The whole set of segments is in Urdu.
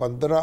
15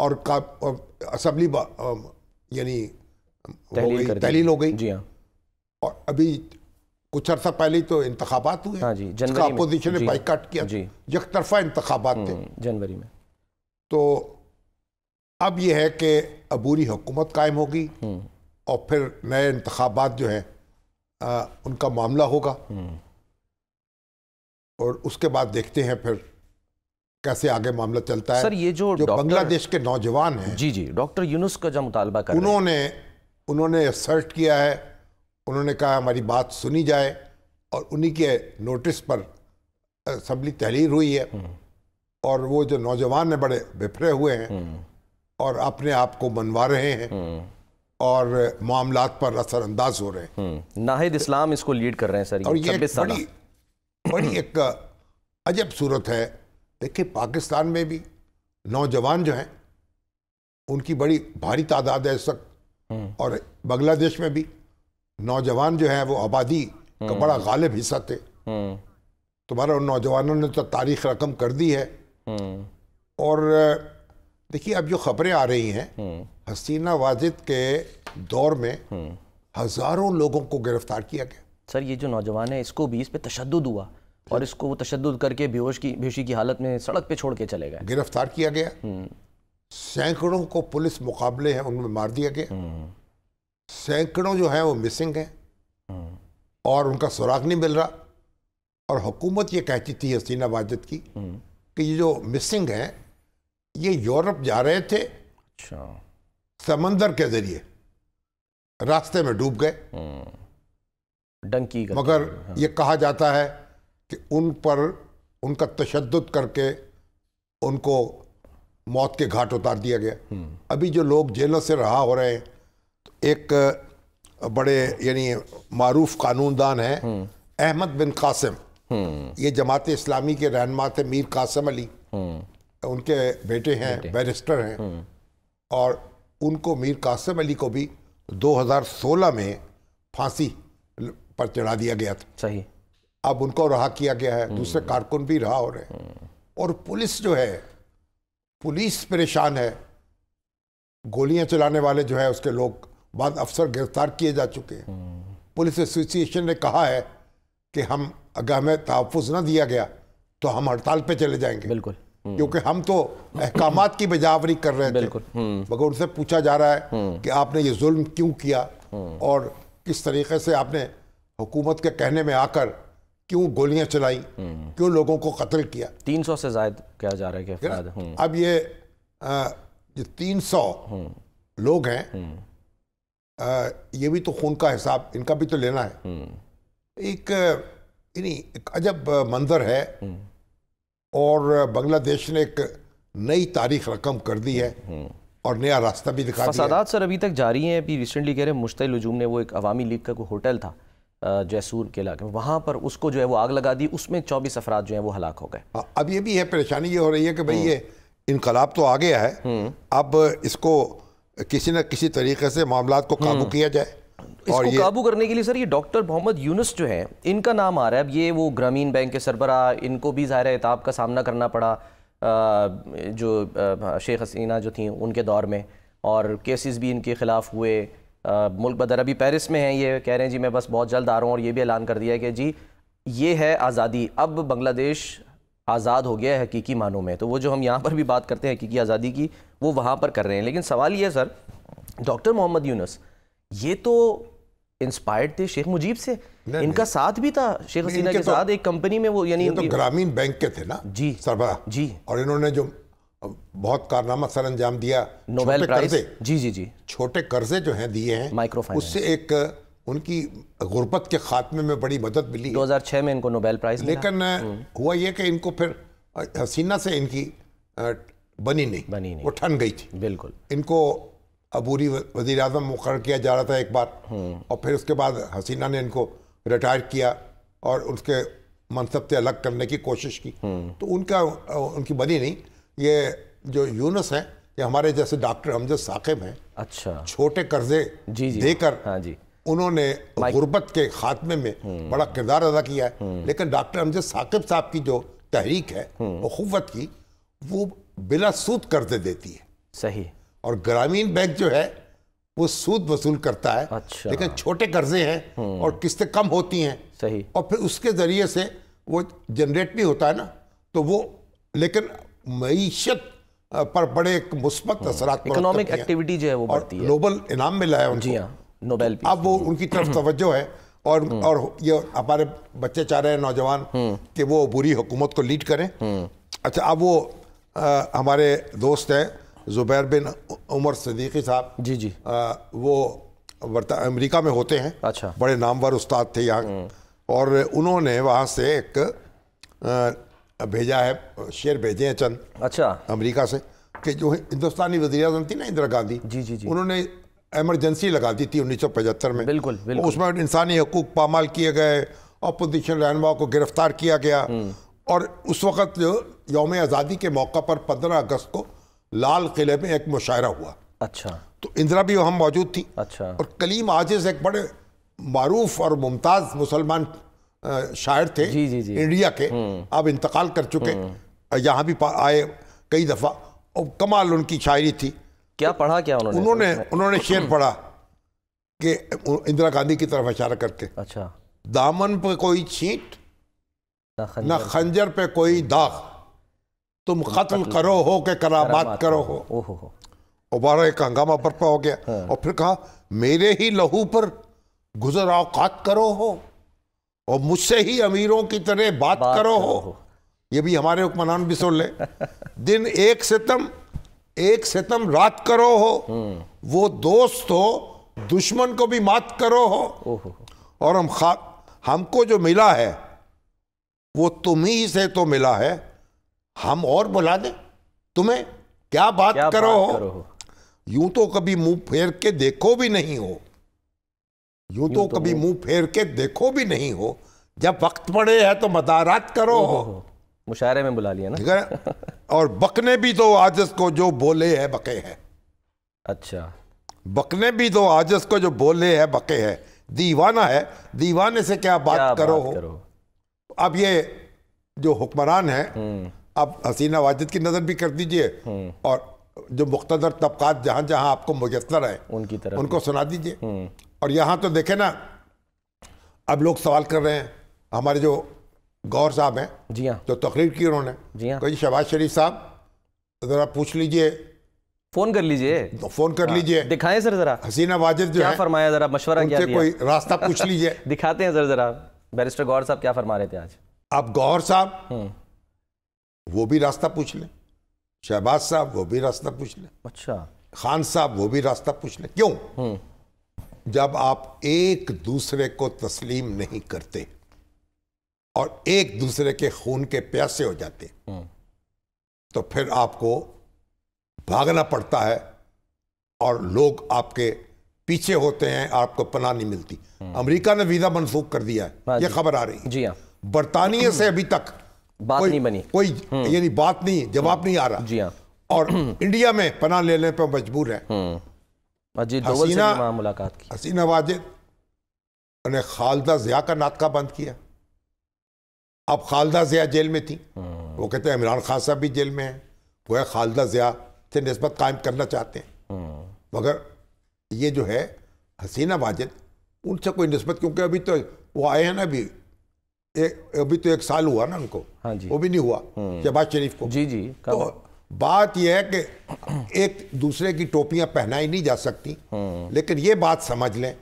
اور اسمبلی یعنی تحلیل ہو گئی. جی ہاں. اور ابھی کچھ عرصہ پہلے تو انتخابات ہوئے. ہاں جی، جس کا اپوزیشن نے بائیکاٹ کیا. یک طرفہ انتخابات تھے جنوری میں. تو اب یہ ہے کہ عبوری حکومت قائم ہوگی اور پھر نئے انتخابات جو ہیں ان کا معاملہ ہوگا. اور اس کے بعد دیکھتے ہیں پھر کیسے آگے معاملہ چلتا ہے. سر یہ جو بنگلہ دیش کے نوجوان ہیں, جی ڈاکٹر یونس کا جو مطالبہ کر رہے ہیں, انہوں نے اسرٹ کیا ہے, انہوں نے کہا ہماری بات سنی جائے, اور انہی کے نوٹس پر اسمبلی تحریر ہوئی ہے. اور وہ جو نوجوان ہیں بڑے بپھرے ہوئے ہیں اور اپنے آپ کو منوا رہے ہیں اور معاملات پر اثر انداز ہو رہے ہیں. ناہید اسلام اس کو لیڈ کر رہے ہیں سر. اور یہ بڑی ایک عجب صورت ہے. دیکھیں پاکستان میں بھی نوجوان جو ہیں ان کی بڑی بھاری تعداد ہے اس وقت, اور بنگلہ دیش میں بھی نوجوان جو ہیں وہ آبادی کا بڑا غالب حصہ تھے. تمہارا ان نوجوانوں نے تو تاریخ رقم کر دی ہے. اور دیکھیے اب جو خبریں آ رہی ہیں, حسینہ واجد کے دور میں ہزاروں لوگوں کو گرفتار کیا گیا. سر یہ جو نوجوان ہے اس کو بھی اس پہ تشدد ہوا اور اس کو وہ تشدد کر کے بیہوشی کی حالت میں سڑک پہ چھوڑ کے چلے گئے. گرفتار کیا گیا, سینکڑوں کو پولیس مقابلے ہیں ان میں مار دیا گیا, سینکڑوں جو ہیں وہ مسنگ ہیں اور ان کا سراغ نہیں مل رہا. اور حکومت یہ کہتی تھی حسینہ واجد کی کہ یہ جو مسنگ ہیں یہ یورپ جا رہے تھے, سمندر کے ذریعے راستے میں ڈوب گئے. ڈنکی مگر یہ کہا جاتا ہے کہ ان پر ان کا تشدد کر کے ان کو موت کے گھاٹ اتار دیا گیا. ابھی جو لوگ جیلوں سے رہا ہو رہے ہیں, ایک بڑے یعنی معروف قانون دان ہیں احمد بن قاسم, یہ جماعت اسلامی کے رہنما تھے. میر قاسم علی ان کے بیٹے ہیں, بیرسٹر ہیں, اور ان کو میر قاسم علی کو بھی 2016 میں پھانسی پر چڑھا دیا گیا تھا. صحیح. اب ان کو رہا کیا گیا ہے, دوسرے کارکن بھی رہا ہو رہے ہیں. اور پولیس جو ہے, پولیس پریشان ہے. گولیاں چلانے والے جو ہے اس کے لوگ بعد افسر گرفتار کیے جا چکے ہیں. پولیس ایسوسی ایشن نے کہا ہے کہ اگر ہمیں تحفظ نہ دیا گیا تو ہم ہڑتال پہ چلے جائیں گے. بالکل. کیونکہ ہم تو احکامات کی بجاوری کر رہے تھے. مگر ان سے پوچھا جا رہا ہے کہ آپ نے یہ ظلم کیوں کیا اور کس طریقے سے آپ نے حکومت کے کہنے میں آ کر کیوں گولیاں چلائیں, کیوں لوگوں کو قتل کیا. 300 سے زائد کیا جا رہا ہے کہ افراد. اب یہ 300 لوگ ہیں, یہ بھی تو خون کا حساب ان کا بھی تو لینا ہے. ایک عجب منظر ہے. اور بنگلہ دیش نے ایک نئی تاریخ رقم کر دی ہے اور نیا راستہ بھی دکھا دیا. فسادات سر ابھی تک جاری ہیں. ابھی ریسنٹلی کہہ رہے ہیں مشتعل ہجوم نے, وہ ایک عوامی لیگ کا کوئی ہوٹل تھا جیسور کے علاقے میں, وہاں پر اس کو جو ہے وہ آگ لگا دی, اس میں 24 افراد جو ہیں وہ ہلاک ہو گئے. اب یہ بھی ہے, پریشانی یہ ہو رہی ہے کہ بھئی یہ انقلاب تو آ گیا ہے, اب اس کو کسی نہ کسی طریقے سے معاملات کو قابو کیا جائے. اس کو قابو کرنے کے لیے سر یہ ڈاکٹر محمد یونس جو ہیں ان کا نام آ رہا ہے. اب یہ وہ گرامین بینک کے سربراہ, ان کو بھی ظاہر عتاب کا سامنا کرنا پڑا جو شیخ حسینہ جو تھیں ان کے دور میں, اور کیسز بھی ان کے خلاف ہوئے. ملک بدر ابھی پیرس میں ہیں, یہ کہہ رہے ہیں جی میں بس بہت جلد آ رہا ہوں, اور یہ بھی اعلان کر دیا ہے کہ جی یہ ہے آزادی, اب بنگلہ دیش آزاد ہو گیا ہے حقیقی معنوں میں. تو وہ جو ہم یہاں پر بھی بات کرتے ہیں حقیقی آزادی کی, وہ وہاں پر کر رہے ہیں. لیکن سوال یہ ہے سر, ڈاکٹر محمد یونس یہ تو انسپائرڈ تھے شیخ مجیب سے, ان کا ساتھ بھی تھا شیخ حسینہ کے ساتھ ایک کمپنی میں, وہ یعنی تو گرامین بینک کے تھے نا جی سربراہ. جی. اور انہوں نے جو بہت کارنامہ سر انجام دیا, نوبل پرائز, جی چھوٹے قرضے جو ہیں دیے ہیں, مائکرو فائنانس, اس سے ایک ان کی غربت کے خاتمے میں بڑی مدد ملی. 2006 میں ان کو نوبل پرائز ملا. لیکن ہوا یہ کہ ان کو پھر حسینہ سے ان کی بنی نہیں, وہ ٹھن گئی تھی. بالکل. ان کو عبوری وزیر اعظم مقرر کیا جا رہا تھا ایک بار, اور پھر اس کے بعد حسینہ نے ان کو ریٹائر کیا اور اس کے منصب سے الگ کرنے کی کوشش کی, تو ان کی بنی نہیں. یہ جو یونس ہیں یہ ہمارے جیسے ڈاکٹر امجد ثاقب ہیں, اچھا چھوٹے قرضے دے کر انہوں نے غربت کے خاتمے میں بڑا کردار ادا کیا ہے. لیکن ڈاکٹر امجد ثاقب صاحب کی جو تحریک ہے اخوت کی, وہ بلا سود قرضے دیتی ہے. صحیح. اور گرامین بینک جو ہے وہ سود وصول کرتا ہے. اچھا. لیکن چھوٹے قرضے ہیں اور قسطیں کم ہوتی ہیں. صحیح. اور پھر اس کے ذریعے سے وہ جنریٹ بھی ہوتا ہے نا, تو وہ لیکن معیشت پر بڑے ایک مثبت اثرات اکنامک ایکٹیویٹی جو ہے وہ بڑھتی ہے. نوبل انعام ملا ہے ان کو. جی ہاں, نوبل پیس. اب وہ ان کی طرف توجہ ہے اور یہ ہمارے بچے چاہ رہے ہیں نوجوان کہ وہ عبوری حکومت کو لیڈ کریں. اچھا, اب وہ ہمارے دوست ہیں زبیر بن عمر صدیقی صاحب. جی جی. وہ امریکہ میں ہوتے ہیں. اچھا. بڑے نامور استاد تھے یہاں, اور انہوں نے وہاں سے ایک بھیجا ہے, شعر بھیجے ہیں چند. اچھا. امریکہ سے, کہ جو ہندوستانی وزیر اعظم تھی نا اندرا گاندھی, جی جی جی, انہوں نے ایمرجنسی لگا دی تھی 1975 میں. بالکل بالکل. اس میں انسانی حقوق پامال کیے گئے, اپوزیشن رہنما کو گرفتار کیا گیا. اور اس وقت یوم آزادی کے موقع پر 15 اگست کو لال قلعے میں ایک مشاعرہ ہوا. اچھا. تو اندرا بھی وہاں موجود تھی. اچھا. اور کلیم عاجز ایک بڑے معروف اور ممتاز مسلمان شاعر تھے. جی جی جی. انڈیا کے, اب انتقال کر چکے, یہاں بھی آئے کئی دفعہ, اور کمال ان کی شاعری تھی. کیا پڑھا کیا انہوں نے شعر پڑھا کہ اندرا گاندھی کی طرف اشارہ کر کے, اچھا, دامن پہ کوئی چھینٹ نہ خنجر پہ کوئی داغ, تم قتل کرو ہو کہ کرامات کرو ہو. دوبارہ ایک ہنگامہ برپا ہو گیا. اور پھر کہا میرے ہی لہو پر گزر اوقات کرو ہو, اور مجھ سے ہی امیروں کی طرح بات کرو ہو. یہ بھی ہمارے حکمران بھی سن لے. دن ایک ستم رات کرو ہو, وہ دوست ہو دشمن کو بھی مات کرو ہو. اور ہم کو جو ملا ہے وہ تمہیں سے تو ملا ہے, ہم اور بلا دیں تمہیں, کیا بات کرو ہو. یوں تو کبھی منہ پھیر کے دیکھو بھی نہیں ہو, یوں تو کبھی منہ پھیر کے دیکھو بھی نہیں ہو, جب وقت پڑے ہے تو مدارات کرو ہو. مشاعرے میں بلا لیا نا. اور بکنے بھی تو عاجز کو جو بولے ہے بکے ہے. اچھا. بکنے بھی تو عاجز کو جو بولے ہے بکے ہے, دیوانہ ہے دیوانے سے کیا بات کرو ہو. اب یہ جو حکمران ہیں, اب حسینہ واجد کی نظر بھی کر دیجئے, اور جو مقتدر طبقات جہاں جہاں آپ کو میسر ہیں ان کی طرف ان کو سنا دیجئے. اور یہاں تو دیکھیں نا, اب لوگ سوال کر رہے ہیں, ہمارے جو گور صاحب ہیں, جی ہاں, جو تقریر کی انہوں نے, جی ہاں, کوئی شہباز شریف صاحب ذرا پوچھ لیجئے, فون کر لیجئے, فون کر لیجئے, دکھائیں سر ذرا حسینہ واجد جو کیا فرمایا, ذرا مشورہ کیا دیا, کوئی راستہ پوچھ لیجئے. دکھاتے ہیں ذرا بیرسٹر گوہر صاحب کیا فرما رہے تھے آج. اب گوہر صاحب وہ بھی راستہ پوچھ لیں, شہباز صاحب وہ بھی راستہ پوچھ لیں, اچھا, خان صاحب وہ بھی راستہ پوچھ لیں. کیوں؟ جب آپ ایک دوسرے کو تسلیم نہیں کرتے اور ایک دوسرے کے خون کے پیاسے ہو جاتے, تو پھر آپ کو بھاگنا پڑتا ہے اور لوگ آپ کے پیچھے ہوتے ہیں, آپ کو پناہ نہیں ملتی. امریکہ نے ویزا منسوخ کر دیا ہے, یہ خبر آ رہی ہے. جی ہاں. برطانیہ سے ابھی تک بات نہیں بنی, کوئی یعنی بات نہیں, جواب نہیں آ رہا. جی ہاں. اور انڈیا میں پناہ لینے پہ مجبور ہیں. ملاقات کی. حسینہ واجد نے خالدہ ضیاء کا ناطقہ بند کیا. اب خالدہ ضیاء جیل میں تھی, وہ کہتے ہیں عمران خان صاحب بھی جیل میں ہیں, وہ خالدہ ضیاء سے نسبت قائم کرنا چاہتے ہیں. مگر یہ جو ہے حسینہ واجد, ان سے کوئی نسبت, کیونکہ ابھی تو وہ آئے ہیں نا, ابھی تو 1 سال ہوا نا ان کو, وہ بھی نہیں ہوا شہباز شریف کو. جی جی. تو بات یہ ہے کہ ایک دوسرے کی ٹوپیاں پہنائی نہیں جا سکتی, لیکن یہ بات سمجھ لیں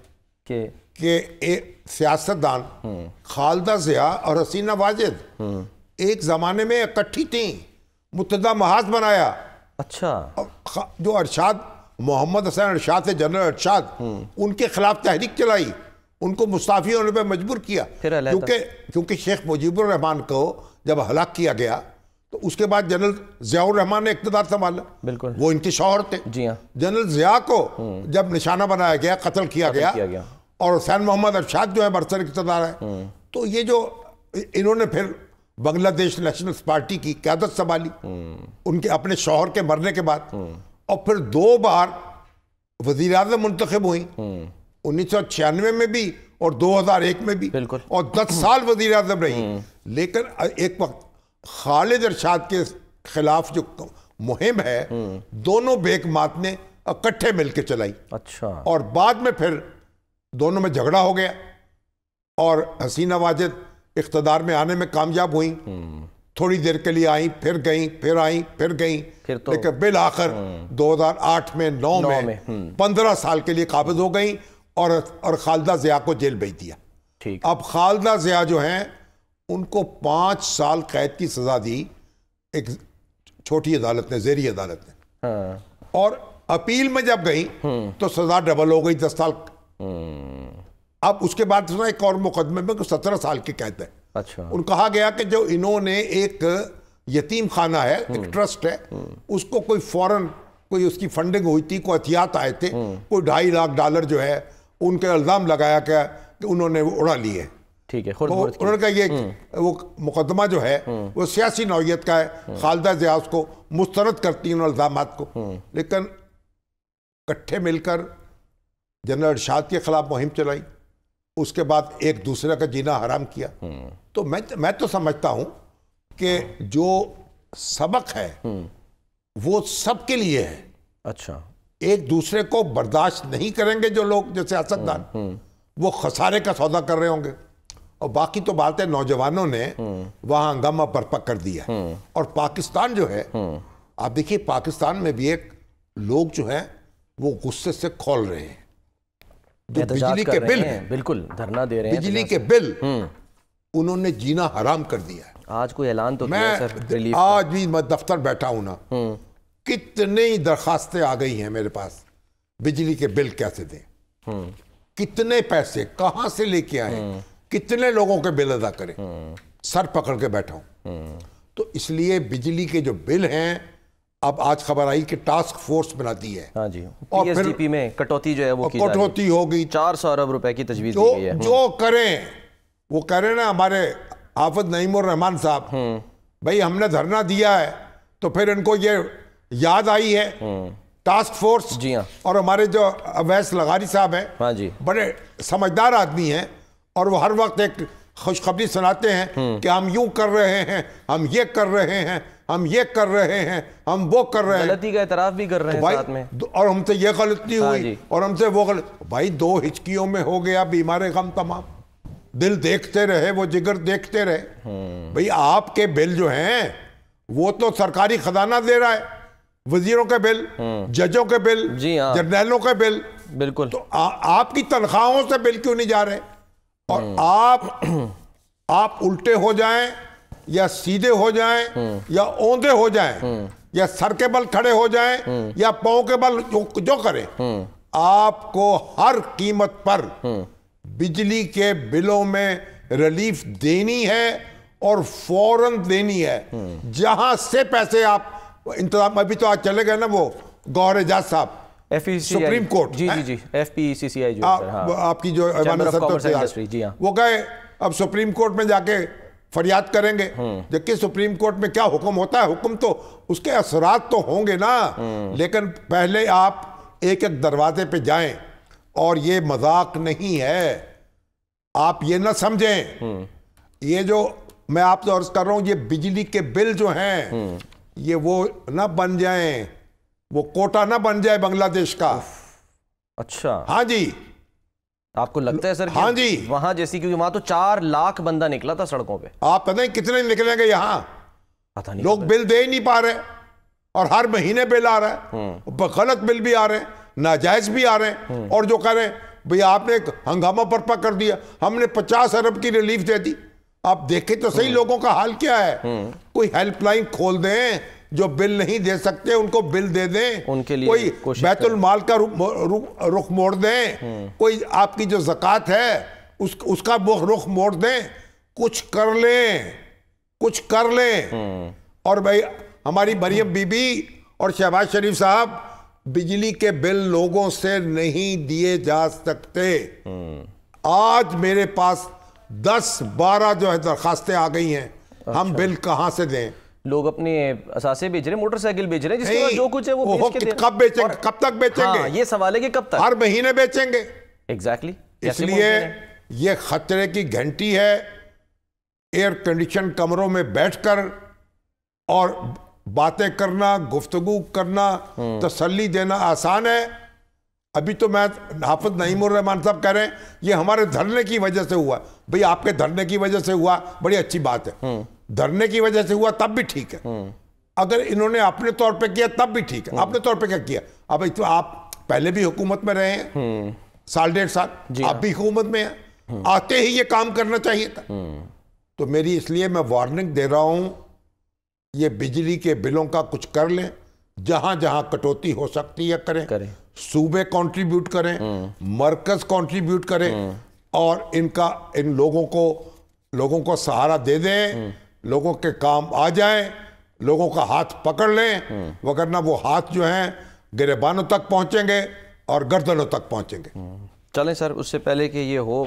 کہ سیاستدان خالدہ ضیاء اور حسینہ واجد ایک زمانے میں اکٹھی تھیں, متحدہ محاذ بنایا. اچھا. جو ارشاد محمد حسین ارشاد تھے, جنرل ارشاد, ان کے خلاف تحریک چلائی, ان کو مستعفی ہونے پہ مجبور کیا, کیونکہ شیخ مجیب الرحمان کو جب ہلاک کیا گیا تو اس کے بعد جنرل ضیاء الرحمان نے اقتدار سنبھالا. بالکل, وہ ان کے شوہر تھے. جی ہاں. جنرل ضیاء کو جب نشانہ بنایا گیا, قتل کیا گیا, اور حسین محمد ارشاد جو ہے برسر اقتدار ہے. تو یہ جو انہوں نے پھر بنگلہ دیش نیشنل پارٹی کی قیادت سنبھالی ان کے اپنے شوہر کے مرنے کے بعد, اور پھر 2 بار وزیر اعظم منتخب ہوئی, 1996 میں بھی اور 2001 میں بھی, اور 10 سال وزیر اعظم رہی. لیکن ایک وقت خالد ارشاد کے خلاف جو مہم ہے دونوں بیگمات نے اکٹھے مل کے چلائی. اچھا. اور بعد میں پھر دونوں میں جھگڑا ہو گیا اور حسینہ واجد اقتدار میں آنے میں کامیاب ہوئیں. تھوڑی دیر کے لیے آئیں، پھر گئیں، پھر آئیں، پھر گئیں، لیکن بالآخر 2008 میں 9 میں 15 سال کے لیے قابض ہو گئیں اور خالدہ ضیاء کو جیل بھیج دیا. اب خالدہ ضیاء جو ہیں ان کو 5 سال قید کی سزا دی ایک چھوٹی عدالت نے، زیری عدالت نے. اور اپیل میں جب گئیں تو سزا ڈبل ہو گئی، 10 سال. اب اس کے بعد ایک اور مقدمے میں 17 سال کی قید ہے. اچھا. ان کہا گیا کہ جو انہوں نے ایک یتیم خانہ ہے، ایک ٹرسٹ ہے، اس کو کوئی فوراً کوئی اس کی فنڈنگ ہوئی تھی، کوئی احتیاط آئے تھے، کوئی $2.5 لاکھ جو ہے ان کے الزام لگایا گیا کہ انہوں نے اڑا لیے. ٹھیک ہے. انہوں نے کہا یہ وہ مقدمہ جو ہے وہ سیاسی نوعیت کا ہے. خالدہ ضیاء اس کو مسترد کرتی ہیں ان الزامات کو. لیکن اکٹھے مل کر جنرل ارشاد کے خلاف مہم چلائی، اس کے بعد ایک دوسرے کا جینا حرام کیا. تو میں تو سمجھتا ہوں کہ جو سبق ہے وہ سب کے لیے ہے. اچھا. ایک دوسرے کو برداشت نہیں کریں گے جو لوگ، جو سیاستدان، وہ خسارے کا سودا کر رہے ہوں گے. اور باقی تو بات ہے نوجوانوں نے وہاں ہنگامہ برپا کر دیا. اور پاکستان جو ہے، آپ دیکھیے پاکستان میں بھی ایک لوگ جو ہیں وہ غصے سے کھول رہے ہیں. جو بجلی کے بل ہیں، بالکل دھرنا دے رہے ہیں، بجلی کے بل انہوں نے جینا حرام کر دیا ہے. آج کوئی اعلان تو کیا سر ریلیف؟ آج بھی میں دفتر بیٹھا ہوں نا، کتنی درخواستیں آ گئی ہیں میرے پاس، بجلی کے بل کیسے دیں، کتنے پیسے کہاں سے لے کے آئیں، کتنے لوگوں کے بل ادا کریں. سر پکڑ کے بیٹھا ہوں. تو اس لیے بجلی کے جو بل ہیں، اب آج خبر آئی کہ ٹاسک فورس بناتی ہے. ہاں جی. اور پی ایس ڈی پی میں کٹوتی جو ہے وہ کی کٹوتی ہوگی، 400 ارب روپے کی تجویز دی گئی ہے. جو کریں وہ کہہ رہے نا ہمارے حافظ نعیم الرحمان صاحب، بھائی ہم نے دھرنا دیا ہے تو پھر ان کو یہ یاد آئی ہے ٹاسک فورس. جی ہاں. اور ہمارے جو اویس لغاری صاحب ہیں، ہاں جی، بڑے سمجھدار آدمی ہیں، اور وہ ہر وقت ایک خوشخبری سناتے ہیں کہ ہم یوں کر رہے ہیں، ہم یہ کر رہے ہیں، ہم یہ کر رہے ہیں، ہم وہ کر رہے ہیں. غلطی کا اعتراف بھی کر رہے ہیں ساتھ میں. اور ہم سے یہ غلطی ہوئی اور ہم سے وہ غلط. بھائی 2 ہچکیوں میں ہو گیا بیمار غم تمام. دل دیکھتے رہے وہ جگر دیکھتے رہے. بھئی آپ کے بل جو ہیں وہ تو سرکاری خزانہ دے رہا ہے، وزیروں کے بل، ججوں کے بل، جرنیلوں کے بل. بالکل. تو آپ کی تنخواہوں سے بل کیوں نہیں جا رہے؟ اور آپ الٹے ہو جائیں یا سیدھے ہو جائیں یا اوندے ہو جائیں یا سر کے بل کھڑے ہو جائیں یا پاؤں کے بل جو کریں، آپ کو ہر قیمت پر بجلی کے بلوں میں ریلیف دینی ہے اور فوراً دینی ہے. جہاں سے پیسے آپ انتظام، ابھی تو آج چلے گئے نا وہ گوہر اعجاز صاحب سپریم کورٹ، جی جی جی FPCCI جو آپ کی جو وہ گئے اب سپریم کورٹ میں جا کے فریاد کریں گے. جبکہ سپریم کورٹ میں کیا حکم ہوتا ہے، حکم تو اس کے اثرات تو ہوں گے نا، لیکن پہلے آپ ایک ایک دروازے پہ جائیں. اور یہ مذاق نہیں ہے، آپ یہ نہ سمجھیں. یہ جو میں آپ سے عرض کر رہا ہوں، یہ بجلی کے بل جو ہیں یہ وہ نہ بن جائیں، وہ کوٹا نہ بن جائے بنگلہ دیش کا. اچھا. ہاں جی. آپ کو لگتا ہے سر ہاں جی وہاں جیسی، کیونکہ وہاں تو 4 لاکھ بندہ نکلا تھا سڑکوں پہ. آپ پتہ نہیں کتنے نکلیں گے یہاں، لوگ بل دے ہی نہیں پا رہے اور ہر مہینے بل آ رہا ہے، غلط بل بھی آ رہے ہیں، ناجائز بھی آ رہے ہیں. اور جو کہہ رہے ہیں بھئی آپ نے ایک ہنگامہ برپا کر دیا، ہم نے 50 ارب کی ریلیف دے دی. آپ دیکھیں تو صحیح لوگوں کا حال کیا ہے. کوئی ہیلپ لائن کھول دیں، جو بل نہیں دے سکتے ان کو بل دے دیں، ان کے لیے کوئی بیت المال کا رخ موڑ دیں، کوئی آپ کی جو زکوٰۃ ہے اس کا رخ موڑ دیں. کچھ کر لیں، کچھ کر لیں. اور بھائی ہماری مریم بی بی اور شہباز شریف صاحب، بجلی کے بل لوگوں سے نہیں دیے جا سکتے. آج میرے پاس 10-12 جو ہے درخواستیں آ گئی ہیں. ہم بل کہاں سے دیں؟ لوگ اپنے اثاثے بیچ رہے ہیں، موٹر سائیکل بیچ رہے ہیں، جس کے بعد جو کچھ ہے وہ بیچ کے دیں. کب بیچیں گے؟ کب تک بیچیں گے؟ یہ سوال ہے کہ کب تک. ہر مہینے بیچیں گے. ایگزیکٹلی. اس لیے یہ خطرے کی گھنٹی ہے. ایئر کنڈیشن کمروں میں بیٹھ کر اور باتیں کرنا, گفتگو کرنا, تسلی دینا آسان ہے. ابھی تو میں حافظ نعیم الرحمان صاحب کہہ رہے ہیں یہ ہمارے دھرنے کی وجہ سے ہوا. بھئی آپ کے دھرنے کی وجہ سے ہوا, بڑی اچھی بات ہے. دھرنے کی وجہ سے ہوا تب بھی ٹھیک ہے. اگر انہوں نے اپنے طور پہ کیا تب بھی ٹھیک ہے. اپنے طور پہ کیا کیا؟ اب تو آپ پہلے بھی حکومت میں رہے ہیں, سال ڈیڑھ سال, آپ بھی حکومت میں ہیں, آتے ہی یہ کام کرنا چاہیے تھا. تو میری اس لیے میں وارننگ دے رہا ہوں, یہ بجلی کے بلوں کا کچھ کر لیں, جہاں جہاں کٹوتی ہو سکتی ہے کریں. صوبے کنٹریبیوٹ کریں, مرکز کنٹریبیوٹ کریں, اور ان لوگوں کو سہارا دے دیں, لوگوں کے کام آ جائیں, لوگوں کا ہاتھ پکڑ لیں, وگرنہ وہ ہاتھ جو ہیں گریبانوں تک پہنچیں گے اور گردنوں تک پہنچیں گے. چلیں سر, اس سے پہلے کہ یہ ہو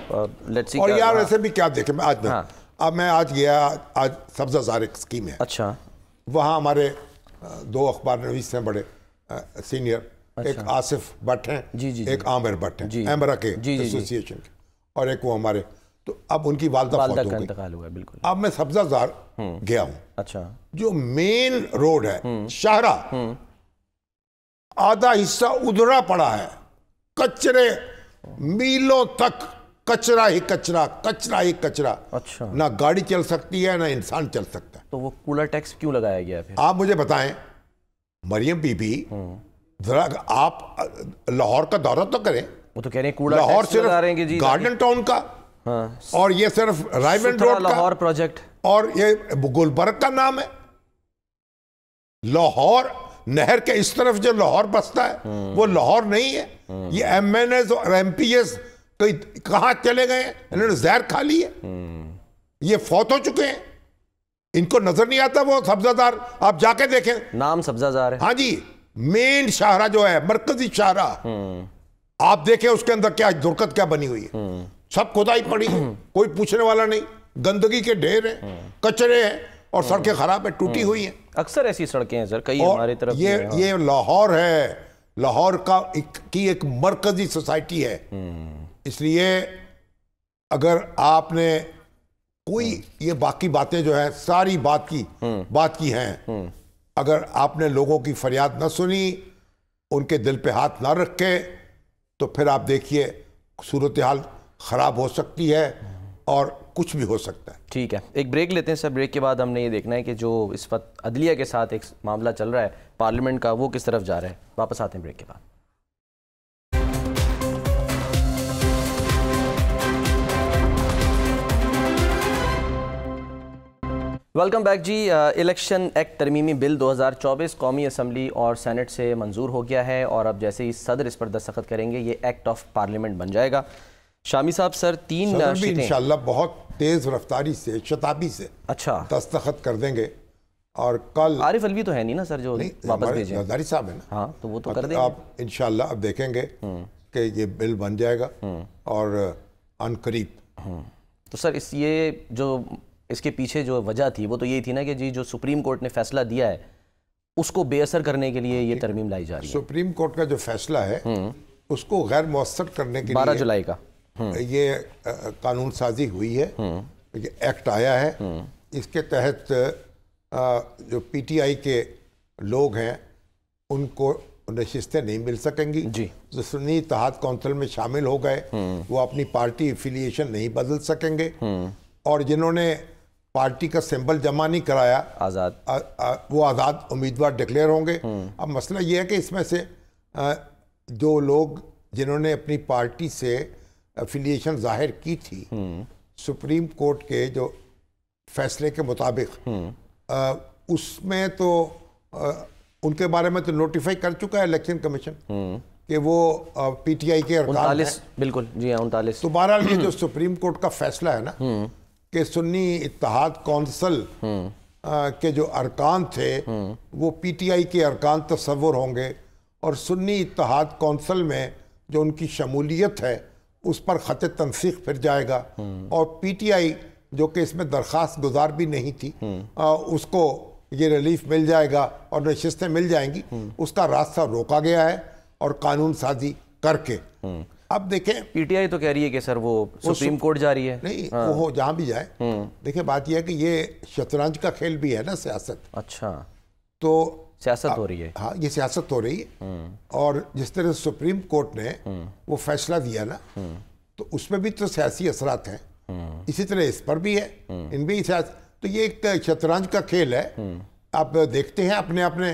لیٹس سی. اور یار ایسے بھی کیا دیکھیں, میں آج گیا, آج سبزہ زار ایک اسکیم ہے. اچھا. وہاں ہمارے 2 اخبار نویس ہیں بڑے سینئر, ایک آصف بٹ ہیں, ایک عامر بٹ ہیں ایمرا کے ایسوسیشن کے, اور ایک وہ ہمارے. تو اب ان کی والدہ فوت ہو گئی, انتقال ہوا. بالکل. اب میں سبزہ زار گیا ہوں. اچھا. جو مین روڈ ہے شاہراہ, آدھا حصہ ادھرا پڑا ہے, کچرے میلوں تک, کچرا ہی کچرا, کچرا ہی کچرا. اچھا. نہ گاڑی چل سکتی ہے نہ انسان چل سکتا ہے. تو وہ کولر ٹیکس کیوں لگایا گیا پھر؟ آپ مجھے بتائیں, مریم بی بی, ذرا آپ لاہور کا دورہ تو کریں. وہ تو کہہ رہے ہیں کولر لاہور ٹیکس لگا رہے ہیں کہ جی گارڈن ٹاؤن کا, اور یہ صرف رائمنڈ روڈ کا لاہور پروجیکٹ, اور یہ گلبرگ کا نام ہے. لاہور نہر کے اس طرف جو لاہور بستا ہے وہ لاہور نہیں ہے. یہ ایم این ایز اور ایم پی ایس کہاں چلے گئے ہیں؟ انہوں نے زہر کھا لی ہے, یہ فوت ہو چکے ہیں, ان کو نظر نہیں آتا وہ سبزہ زار. آپ جا کے دیکھیں, نام سبزہ زار ہے. ہاں جی, مین شاہراہ جو ہے, مرکزی شاہراہ, آپ دیکھیں اس کے اندر کیا درکت کیا بنی ہوئی ہے. سب کھدائی پڑی ہے, کوئی پوچھنے والا نہیں, گندگی کے ڈھیر ہیں, کچرے ہیں, اور سڑکیں خراب ہیں, ٹوٹی ہوئی ہیں. اکثر ایسی سڑکیں ہیں سر, کئی ہماری طرف. یہ لاہور ہے, لاہور کی ایک مرکزی سوسائٹی ہے. اس لیے اگر آپ نے کوئی یہ باقی باتیں جو ہیں ساری بات کی ہیں, اگر آپ نے لوگوں کی فریاد نہ سنی, ان کے دل پہ ہاتھ نہ رکھے, تو پھر آپ دیکھیے صورتحال خراب ہو سکتی ہے اور کچھ بھی ہو سکتا ہے. ٹھیک ہے, ایک بریک لیتے ہیں سر. بریک کے بعد ہم نے یہ دیکھنا ہے کہ جو اس وقت عدلیہ کے ساتھ ایک معاملہ چل رہا ہے پارلیمنٹ کا, وہ کس طرف جا رہا ہے. واپس آتے ہیں بریک کے بعد. ویلکم بیک جی. الیکشن ایکٹ ترمیمی بل 2024 قومی اسمبلی اور سینٹ سے منظور ہو گیا ہے, اور اب جیسے ہی صدر اس پر دستخط کریں گے یہ ایکٹ آف پارلیمنٹ بن جائے گا. شامی صاحب, سر 3 شیٹیں انشاءاللہ بہت تیز رفتاری سے, شتابی سے اچھا دستخط کر دیں گے. اور کل عارف الوی تو ہے نہیں نا سر جو واپس بھیجیں؟ زرداری صاحب ہے نا. ہاں, تو وہ تو کر دیں گے. آپ انشاءاللہ اب دیکھیں گے کہ یہ بل بن جائے گا, اور ان قریب. تو سر اس کے پیچھے جو وجہ تھی وہ تو یہی تھی نا کہ جی جو سپریم کورٹ نے فیصلہ دیا ہے اس کو بے اثر کرنے کے لیے یہ ترمیم لائی جا رہی ہے. سپریم کورٹ کا جو فیصلہ ہے اس کو غیر مؤثر کرنے کے لیے 12 جولائی کا یہ قانون سازی ہوئی ہے, یہ ایکٹ آیا ہے. اس کے تحت جو پی ٹی آئی کے لوگ ہیں ان کو نشستیں نہیں مل سکیں گی. جو سنی اتحاد کونسل میں شامل ہو گئے وہ اپنی پارٹی ایفیلیشن نہیں بدل سکیں گے, اور جنہوں نے پارٹی کا سمبل جمع نہیں کرایا وہ آزاد امیدوار ڈکلیئر ہوں گے. اب مسئلہ یہ ہے کہ اس میں سے جو لوگ جنہوں نے اپنی پارٹی سے افیلیشن ظاہر کی تھی, سپریم کورٹ کے جو فیصلے کے مطابق اس میں تو ان کے بارے میں تو نوٹیفائی کر چکا ہے الیکشن کمیشن کہ وہ پی ٹی آئی کے ارکان ہیں. بالکل جی ہاں, 39. تو بہرحال یہ جو سپریم کورٹ کا فیصلہ ہے نا کہ سنی اتحاد کونسل کے جو ارکان تھے وہ پی ٹی آئی کے ارکان تصور ہوں گے, اور سنی اتحاد کونسل میں جو ان کی شمولیت ہے اس پر خط تنسیق پھر جائے گا, اور پی ٹی آئی جو کہ اس میں درخواست گزار بھی نہیں تھی اس کو یہ ریلیف مل جائے گا اور نشستیں مل جائیں گی. اس کا راستہ روکا گیا ہے اور قانون سازی کر کے. اب دیکھیں پی ٹی آئی تو کہہ رہی ہے کہ سر وہ سپریم کورٹ جا رہی ہے. نہیں, وہ جہاں بھی جائے, دیکھیں بات یہ ہے کہ یہ شطرنج کا کھیل بھی ہے نا سیاست. اچھا, تو سیاست ہو رہی ہے. ہاں یہ سیاست ہو رہی ہے. اور جس طرح سپریم کورٹ نے وہ فیصلہ دیا نا تو اس میں بھی تو سیاسی اثرات ہیں, اسی طرح اس پر بھی ہے, ان بھی تو یہ ایک شطرنج کا کھیل ہے. آپ دیکھتے ہیں اپنے اپنے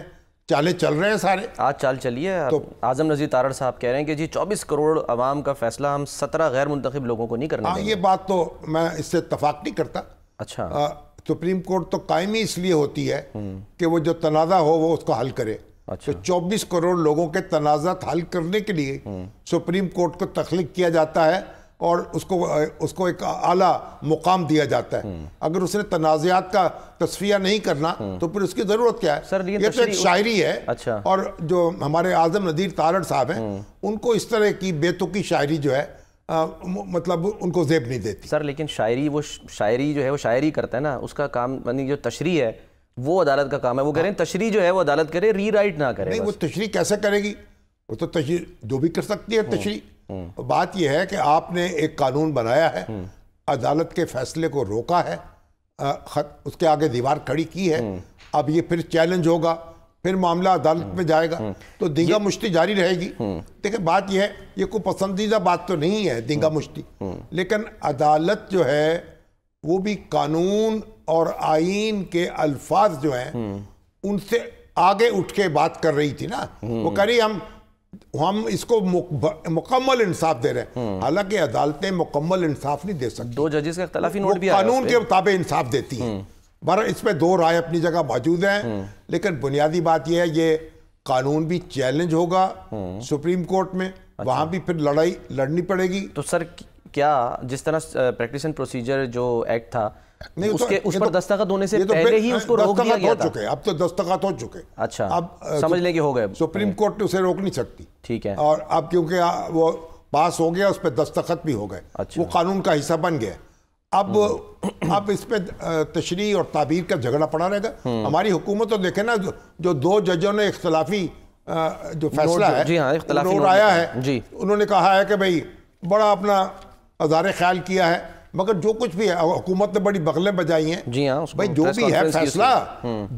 چالیں چل رہے ہیں سارے. آج چال چلیے. اعظم نذیر تارڑ صاحب کہہ رہے ہیں کہ جی 24 کروڑ عوام کا فیصلہ ہم 17 غیر منتخب لوگوں کو نہیں کرنے دیں گے. یہ بات تو میں اس سے اتفاق نہیں کرتا. اچھا. سپریم کورٹ تو قائم ہی اس لیے ہوتی ہے کہ وہ جو تنازع ہو وہ اس کو حل کرے. تو 24 کروڑ لوگوں کے تنازعات حل کرنے کے لیے سپریم کورٹ کو تخلیق کیا جاتا ہے اور اس کو ایک اعلیٰ مقام دیا جاتا ہے. اگر اس نے تنازعات کا تصفیہ نہیں کرنا تو پھر اس کی ضرورت کیا ہے؟ یہ تو ایک شاعری ہے. اور جو ہمارے اعظم نذیر تارڑ صاحب ہیں ان کو اس طرح کی بے تکی شاعری جو ہے مطلب ان کو زیب نہیں دیتی. سر لیکن شاعری جو ہے وہ شاعری کرتا ہے نا, اس کا کام جو تشریح ہے وہ عدالت کا کام ہے. وہ کہہ رہے ہیں تشریح جو ہے وہ عدالت کرے, ری رائٹ نہ کرے. نہیں, وہ تشریح کیسے کرے گی؟ وہ تو تشریح جو بھی کر سکتی ہے تشریح. بات یہ ہے کہ آپ نے ایک قانون بنایا ہے, عدالت کے فیصلے کو روکا ہے, اس کے آگے دیوار کھڑی کی ہے. اب یہ پھر چیلنج ہوگا, پھر معاملہ عدالت میں جائے گا تو دینگا مشتی جاری رہے گی. دیکھیں بات یہ ہے, یہ کوئی پسندیدہ بات تو نہیں ہے دینگا مشتی, لیکن عدالت جو ہے وہ بھی قانون اور آئین کے الفاظ جو ہیں ان سے آگے اٹھ کے بات کر رہی تھی نا. وہ کہہ رہی ہم اس کو مکمل انصاف دے رہے ہیں, حالانکہ عدالتیں مکمل انصاف نہیں دے سکتی. 2 ججز کا اختلافی نوٹ بھی آیا, قانون کے مطابق انصاف دیتی ہیں. بہرحال اس میں 2 رائے اپنی جگہ موجود ہیں, لیکن بنیادی بات یہ ہے یہ قانون بھی چیلنج ہوگا سپریم کورٹ میں, وہاں بھی پھر لڑائی لڑنی پڑے گی. تو سر کیا جس طرح پریکٹس اینڈ پروسیجر جو ایکٹ تھا اس پر دستخط ہونے سے پہلے ہی اس کو روک دیا گیا تھا؟ اب تو دستخط ہو چکے. اچھا, اب سمجھ لیں کہ ہو گئے. سپریم کورٹ اسے روک نہیں سکتی. ٹھیک ہے. اور اب کیونکہ وہ پاس ہو گیا, اس پہ دستخط بھی ہو گئے, وہ قانون کا حصہ بن گیا. اب اس پہ تشریح اور تعبیر کا جھگڑا پڑا رہے گا. ہماری حکومت تو دیکھیں نا, جو 2 ججوں نے اختلافی جو فیصلہ ہے نوٹ آیا ہے, انہوں نے کہا ہے کہ بھئی بڑا اپنا اظہار خیال کیا ہے, مگر جو کچھ بھی ہے حکومت نے بڑی بغلیں بجائی ہیں. بھئی جو بھی ہے فیصلہ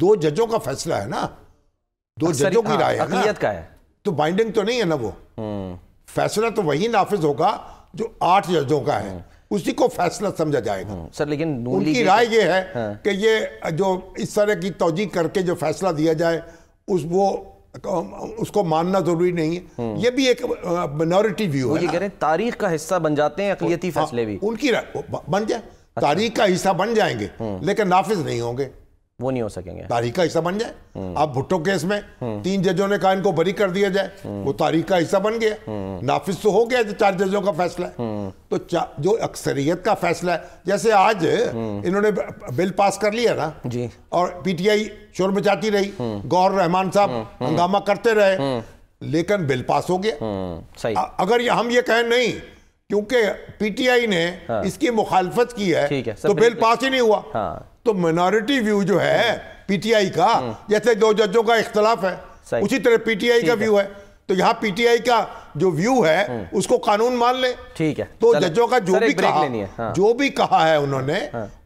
2 ججوں کا فیصلہ ہے نا, 2 ججوں کی رائے ہے نا, اقلیت کا ہے, تو بائنڈنگ تو نہیں ہے نا. وہ فیصلہ تو وہی نافذ ہوگا جو 8 ججوں کا ہے, اسی کو فیصلہ سمجھا جائے گا. سر لیکن ان کی رائے یہ ہے کہ یہ جو اس طرح کی توجیہ کر کے جو فیصلہ دیا جائے اس کو ماننا ضروری نہیں ہے. یہ بھی ایک منورٹی ویو ہے. یہ کہہ رہے ہیں تاریخ کا حصہ بن جاتے ہیں اقلیتی فیصلے بھی. ان کی رائے بن جائے, تاریخ کا حصہ بن جائیں گے لیکن نافذ نہیں ہوں گے. وہ نہیں ہو سکیں گے. تاریخ کا حصہ بن جائے. اب بھٹو کیس میں 3 ججوں نے کہا ان کو بری کر دیا جائے, وہ تاریخ کا حصہ بن گیا, نافذ تو ہو گیا. 4 ججوں کا فیصلہ ہے تو جو اکثریت کا فیصلہ ہے, جیسے آج انہوں نے بل پاس کر لیا نا جی, اور پی ٹی آئی شور مچاتی رہی, گور رحمان صاحب ہنگامہ کرتے رہے, لیکن بل پاس ہو گیا. اگر ہم یہ کہیں نہیں کیونکہ پی ٹی آئی نے اس کی مخالفت کی ہے تو بل پاس ہی نہیں ہوا, تو منورٹی ویو جو ہے پی ٹی آئی کا, جیسے 2 ججوں کا اختلاف ہے اسی طرح پی ٹی آئی کا ویو ہے, تو یہاں پی ٹی آئی کا جو ویو ہے اس کو قانون مان لیں. ٹھیک ہے. تو ججوں کا جو بھی کہا ہے انہوں نے,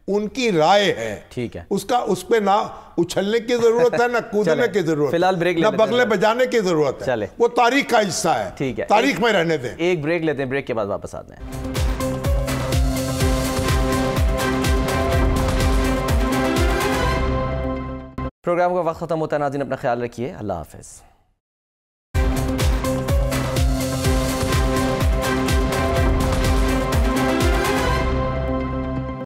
ان کی رائے ہے. ٹھیک ہے. اس پہ نہ اچھلنے کی ضرورت ہے, نہ کودنے کی ضرورت ہے, نہ بغلے بجانے کی ضرورت ہے. وہ تاریخ کا حصہ ہے. ٹھیک ہے, تاریخ میں رہنے دیں. ایک بریک لیتے ہیں, بریک کے بعد واپس آتے ہیں. پروگرام کا وقت ختم ہوتا ہے. ناظرین اپنا خیال رکھیے. اللہ حافظ.